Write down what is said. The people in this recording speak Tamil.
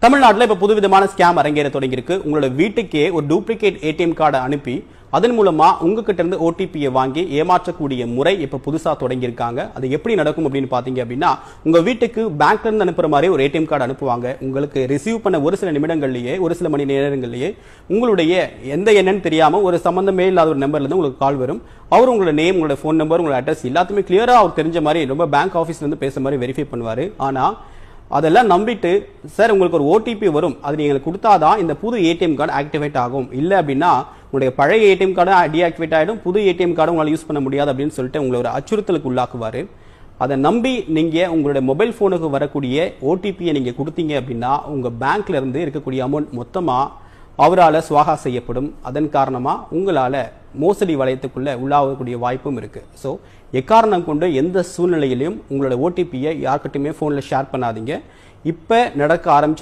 தமிழ்நாட்டில் இப்ப புதுவிதமான ஸ்கேம் அரங்கேற தொடங்கியிருக்கு. உங்களோட வீட்டுக்கே ஒரு டூப்ளிகேட் ஏடிஎம் கார்டை அனுப்பி அதன் மூலமா உங்ககிட்ட இருந்து ஓடிபியை வாங்கி ஏமாற்றக்கூடிய முறை இப்ப புதுசா தொடங்கியிருக்காங்க. அது எப்படி நடக்கும் அப்படின்னு பாத்தீங்க அப்படின்னா, உங்க வீட்டுக்கு பேங்க்ல இருந்து அனுப்புற மாதிரி ஒரு ஏடிஎம் கார்டு அனுப்புவாங்க. உங்களுக்கு ரிசீவ் பண்ண ஒரு சில நிமிடங்கள்லயே, ஒரு சில மணி நேரங்கள்லயே உங்களுடைய எந்த எண்ணன்னு தெரியாம ஒரு சம்பந்தமே இல்லாத ஒரு நம்பர்ல இருந்து உங்களுக்கு கால் வரும். அவர் உங்களோட நேம், உங்களோட போன் நம்பர், உங்களோட அட்ரஸ் எல்லாத்தையுமே கிளியரா அவர் தெரிஞ்ச மாதிரி ரொம்ப பேங்க் ஆஃபீஸ்ல இருந்து பேசுற மாதிரி வெரிஃபை பண்ணுவாரு. ஆனா அதெல்லாம் நம்பிட்டு, சார் உங்களுக்கு ஒரு ஓடிபி வரும், அது நீங்க கொடுத்தாதான் இந்த புது ஏடிஎம் கார்டு ஆக்டிவேட் ஆகும், இல்ல அப்படின்னா உங்களுடைய பழைய ஏடிஎம் கார்டு டீஆக்டிவேட் ஆயிடும், புது ஏடிஎம் கார்டு உங்களால் யூஸ் பண்ண முடியாது அப்படின்னு சொல்லிட்டு உங்களை ஒரு அச்சுறுத்தலுக்கு உள்ளாக்குவாரு. அதை நம்பி நீங்க உங்களுடைய மொபைல் போனுக்கு வரக்கூடிய ஓடிபியை நீங்க கொடுத்தீங்க அப்படின்னா உங்க பேங்க்ல இருந்து இருக்கக்கூடிய அமௌண்ட் மொத்தமா அவரால் சுவாகா செய்யப்படும். அதன் காரணமா உங்களால மோசடி வளையத்துக்குள்ள உள்ளாகக்கூடிய வாய்ப்பும் இருக்கு. ஸோ எக்காரணம் கொண்டு எந்த சூழ்நிலையிலும் உங்களோட ஓடிபியை யார்கிட்டயுமே போன்ல ஷேர் பண்ணாதீங்க. இப்ப நடக்க ஆரம்பிச்சிருக்க